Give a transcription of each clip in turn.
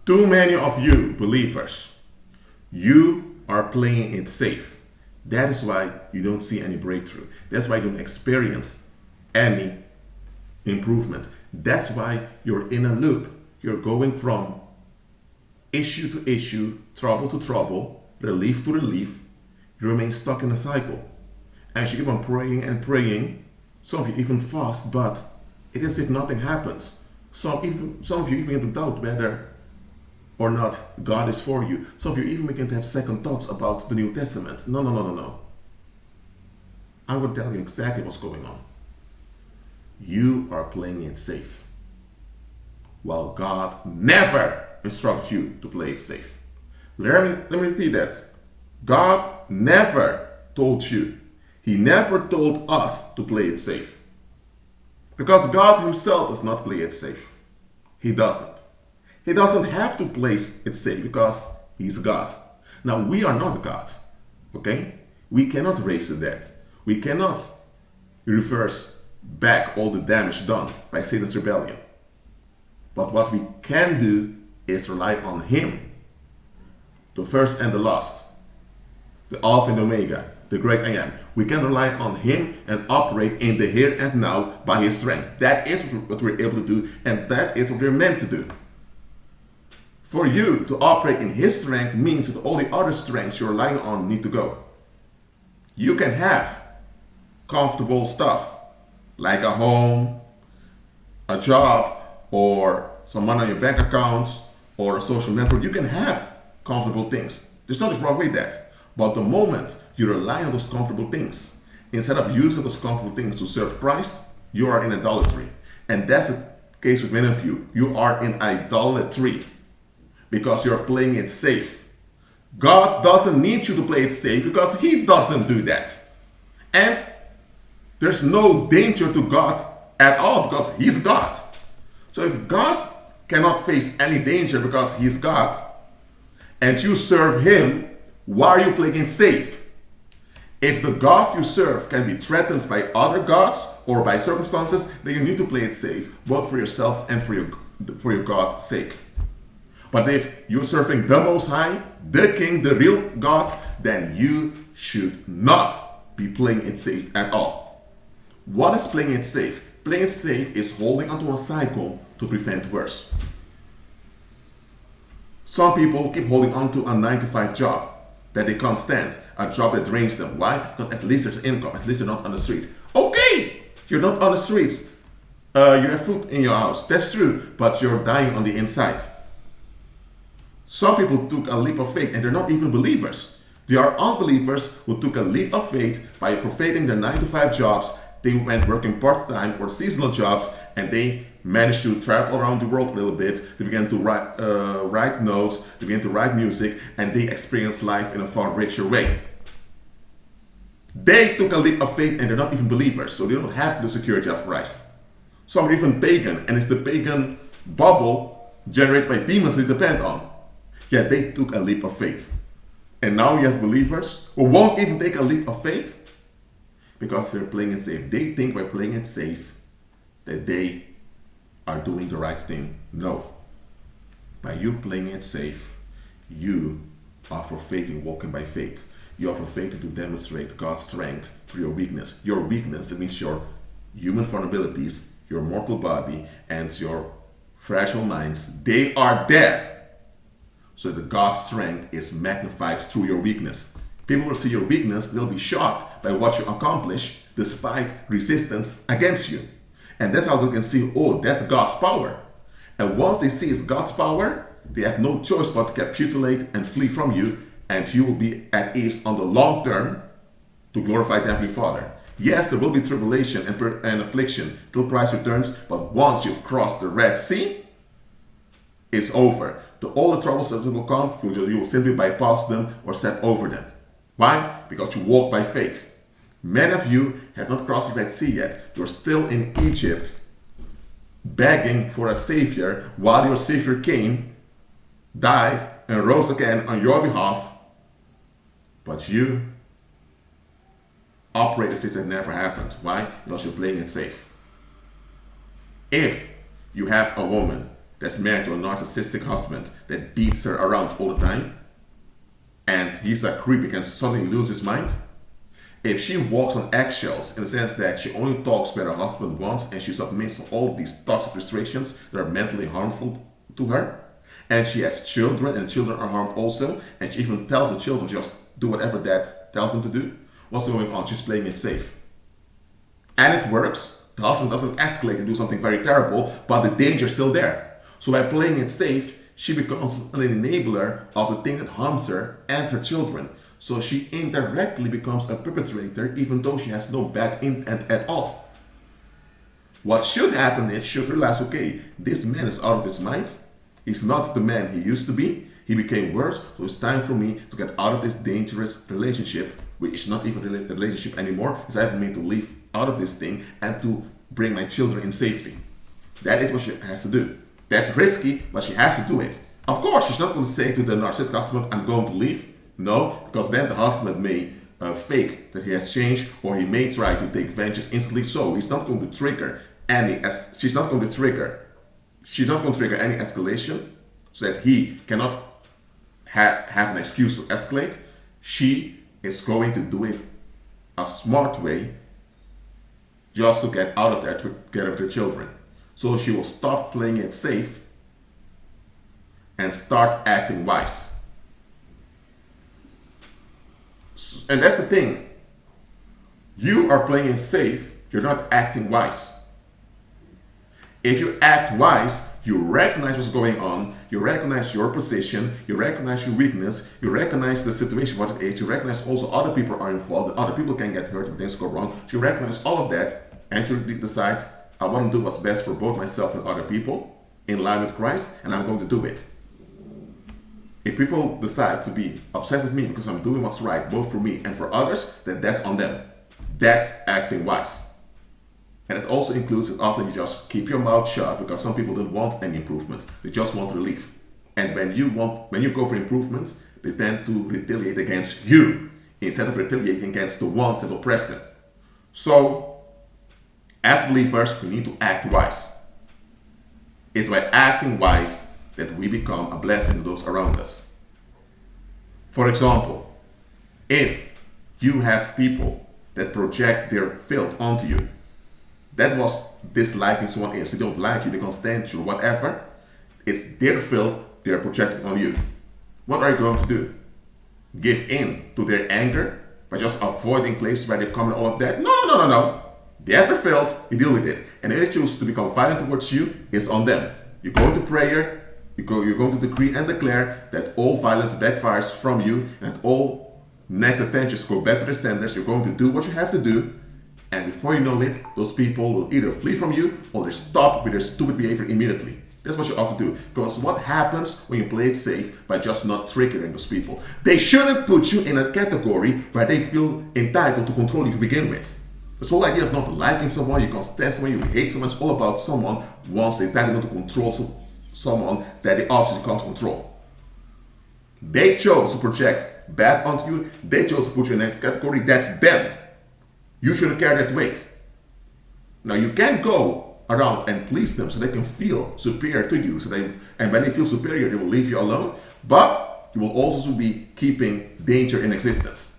Too many of you believers, you are playing it safe. That is why you don't see any breakthrough. That's why you don't experience any improvement. That's why you're in a loop. You're going from issue to issue, trouble to trouble, relief to relief. You remain stuck in a cycle. As you keep on praying and praying, some of you even fast, but it is as if nothing happens. Some of you even begin to doubt whether or not God is for you. Some of you even begin to have second thoughts about the New Testament. No. I'm going to tell you exactly what's going on. You are playing it safe, while God never instructs you to play it safe. Let me repeat that. God never told you. He never told us to play it safe. Because God himself does not play it safe. He doesn't. He doesn't have to play it safe because he's God. Now, we are not God. Okay? We cannot raise the dead. We cannot reverse back all the damage done by Satan's rebellion. But what we can do is rely on him, the first and the last, the Alpha and Omega, the great I am. We can rely on him and operate in the here and now by his strength. That is what we're able to do, and that is what we're meant to do. For you to operate in his strength means that all the other strengths you're relying on need to go. You can have comfortable stuff like a home, a job, or some money on your bank account, or a social network. You can have comfortable things. There's nothing wrong with that. But the moment you rely on those comfortable things, instead of using those comfortable things to serve Christ, you are in idolatry. And that's the case with many of you. You are in idolatry because you're playing it safe. God doesn't need you to play it safe because he doesn't do that. And there's no danger to God at all because he's God. So if God cannot face any danger because he's God, and you serve him, why are you playing it safe? If the God you serve can be threatened by other gods or by circumstances, then you need to play it safe, both for yourself and for your God's sake. But if you're serving the Most High, the King, the real God, then you should not be playing it safe at all. What is playing it safe? Playing it safe is holding onto a cycle to prevent worse. Some people keep holding on to a 9-to-5 job that they can't stand, a job that drains them. Why? Because at least there's income, at least they're not on the street. Okay, you're not on the streets. You have food in your house, that's true, but you're dying on the inside. Some people took a leap of faith and they're not even believers. They are unbelievers who took a leap of faith by forfeiting their 9-to-5 jobs. They went working part-time or seasonal jobs, and they managed to travel around the world a little bit. They began to write notes, they began to write music, and they experienced life in a far richer way. They took a leap of faith and they're not even believers, so they don't have the security of Christ. Some are even pagan, and it's the pagan bubble generated by demons they depend on. Yet they took a leap of faith. And now you have believers who won't even take a leap of faith because they're playing it safe. They think by playing it safe that they are doing the right thing. No. By you playing it safe, you are forfeiting walking by faith. You are forfeiting to demonstrate God's strength through your weakness. Your weakness, that means your human vulnerabilities, your mortal body, and your fragile minds, they are there. So that God's strength is magnified through your weakness. People will see your weakness, they'll be shocked by what you accomplish despite resistance against you. And that's how they can see, oh, that's God's power. And once they see it's God's power, they have no choice but to capitulate and flee from you, and you will be at ease on the long term to glorify the Heavenly Father. Yes, there will be tribulation and affliction till Christ returns, but once you've crossed the Red Sea, it's over. All the troubles that will come, you will simply bypass them or step over them. Why? Because you walk by faith. Many of you have not crossed the Red Sea yet. You're still in Egypt, begging for a Savior, while your Savior came, died, and rose again on your behalf. But you operate as if that never happened. Why? Because you're playing it safe. If you have a woman that's married to a narcissistic husband that beats her around all the time, and he's a creep, he can suddenly lose his mind. If she walks on eggshells in the sense that she only talks when her husband wants and she submits to all these toxic restrictions that are mentally harmful to her, and she has children and children are harmed also, and she even tells the children just do whatever dad tells them to do, what's going on? She's playing it safe. And it works. The husband doesn't escalate and do something very terrible, but the danger is still there. So by playing it safe, she becomes an enabler of the thing that harms her and her children. So she indirectly becomes a perpetrator even though she has no bad intent at all. What should happen is she should realize, okay, this man is out of his mind. He's not the man he used to be. He became worse, so it's time for me to get out of this dangerous relationship, which is not even a relationship anymore. It's time for me to leave out of this thing and to bring my children in safety. That is what she has to do. That's risky, but she has to do it. Of course, she's not going to say to the narcissistic husband, I'm going to leave. No, because then the husband may fake that he has changed, or he may try to take vengeance instantly. So he's not going to trigger she's not going to trigger any escalation so that he cannot have an excuse to escalate. She is going to do it a smart way just to get out of there together with her children. So she will stop playing it safe and start acting wise. And that's the thing. You are playing it safe, you're not acting wise. If you act wise, you recognize what's going on, you recognize your position, you recognize your weakness, you recognize the situation, what it is, you recognize also other people are involved, that other people can get hurt if things go wrong. So you recognize all of that and you decide, I want to do what's best for both myself and other people in line with Christ, and I'm going to do it. If people decide to be upset with me because I'm doing what's right, both for me and for others, then that's on them. That's acting wise. And it also includes that often you just keep your mouth shut because some people don't want any improvement. They just want relief. And when you go for improvement, they tend to retaliate against you instead of retaliating against the ones that oppress them. So, as believers, we need to act wise. It's by acting wise that we become a blessing to those around us. For example, if you have people that project their filth onto you, that was disliking someone else. They don't like you, they can't stand you, whatever. It's their filth they're projecting on you. What are you going to do? Give in to their anger by just avoiding places where they come and all of that? No. They have their filth, you deal with it. And if they choose to become violent towards you, it's on them. You go into prayer, you're going to decree and declare that all violence backfires from you and that all negative tensions go back to the senders. You're going to do what you have to do. And before you know it, those people will either flee from you or they stop with their stupid behavior immediately. That's what you ought to do. Because what happens when you play it safe by just not triggering those people? They shouldn't put you in a category where they feel entitled to control you to begin with. This whole idea of not liking someone, you can't stand someone, you hate someone, it's all about someone wants the entitlement to control someone that they obviously can't control. They chose to project bad onto you, they chose to put you in a category, that's them. You shouldn't carry that weight. Now you can go around and please them so they can feel superior to you. And when they feel superior, they will leave you alone. But you will also be keeping danger in existence.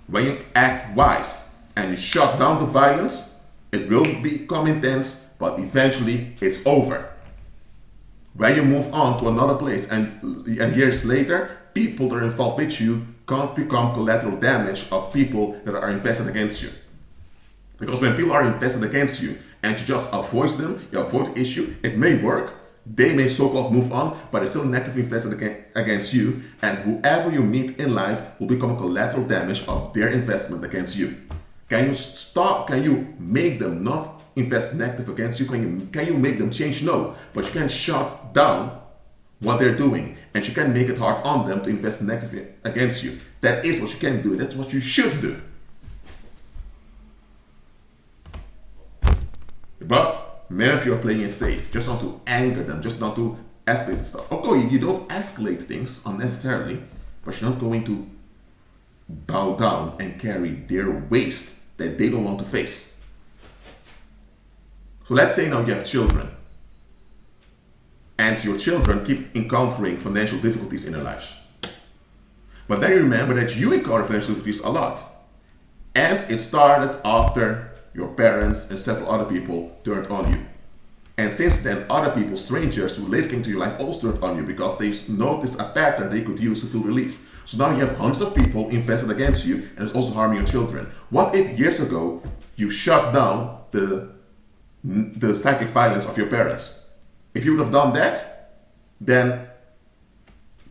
When you act wise and you shut down the violence, it will become intense, but eventually it's over. When you move on to another place and years later, people that are involved with you can't become collateral damage of people that are invested against you. Because when people are invested against you and you just avoid them, you avoid the issue, it may work. They may so-called move on, but it's still negatively invested against you. And whoever you meet in life will become collateral damage of their investment against you. Can you make them not invest negative against you? Can you make them change? No. But you can shut down what they're doing. And you can make it hard on them to invest negatively against you. That is what you can do. That's what you should do. But many of you are playing it safe, just not to anger them, just not to escalate stuff. Okay, you don't escalate things unnecessarily, but you're not going to bow down and carry their waste that they don't want to face. So let's say now you have children. and your children keep encountering financial difficulties in their lives. But then you remember that you encounter financial difficulties a lot. And it started after your parents and several other people turned on you. And since then, other people, strangers who later came to your life, also turned on you because they noticed a pattern they could use to feel relief. So now you have hundreds of people invested against you, and it's also harming your children. What if years ago you shut down the psychic violence of your parents? If you would have done that, then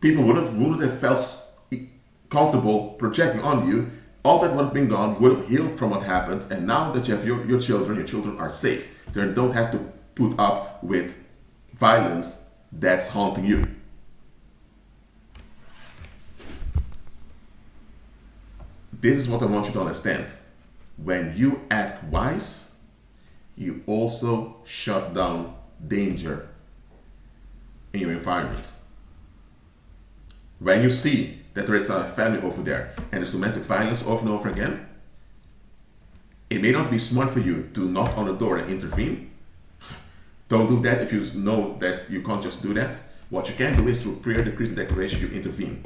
people wouldn't have felt comfortable projecting on you. All that would have been gone, would have healed from what happened, and now that you have your children are safe. They don't have to put up with violence that's haunting you. This is what I want you to understand. When you act wise, you also shut down danger in your environment. When you see that there is a family over there and there's domestic violence over and over again, it may not be smart for you to knock on the door and intervene. Don't do that if you know that you can't just do that. What you can do is through prayer, decrees, and declaration, you intervene.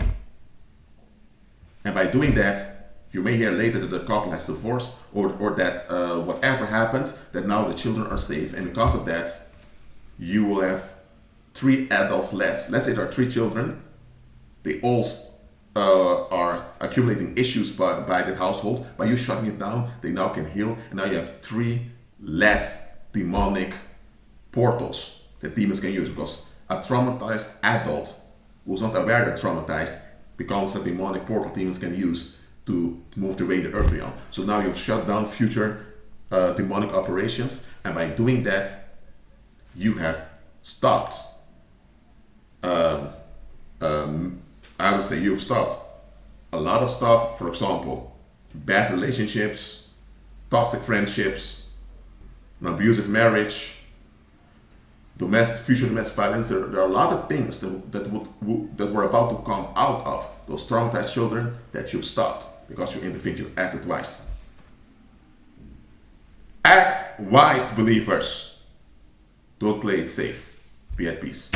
And by doing that, you may hear later that the couple has divorced, or that whatever happened, that now the children are safe. And because of that, you will have 3 adults less. Let's say there are 3 children. They all are accumulating issues by that household. By you shutting it down, they now can heal. And now you have 3 less demonic portals that demons can use. Because a traumatized adult who's not aware they're traumatized becomes a demonic portal demons can use to move their way in the earth realm. So now you've shut down future demonic operations, and by doing that, you have stopped. I would say you've stopped a lot of stuff. For example, bad relationships, toxic friendships, an abusive marriage, future domestic violence. There are a lot of things that were about to come out of those traumatized children that you've stopped because you intervened, you acted wise. Act wise, believers. Don't play it safe. Be at peace.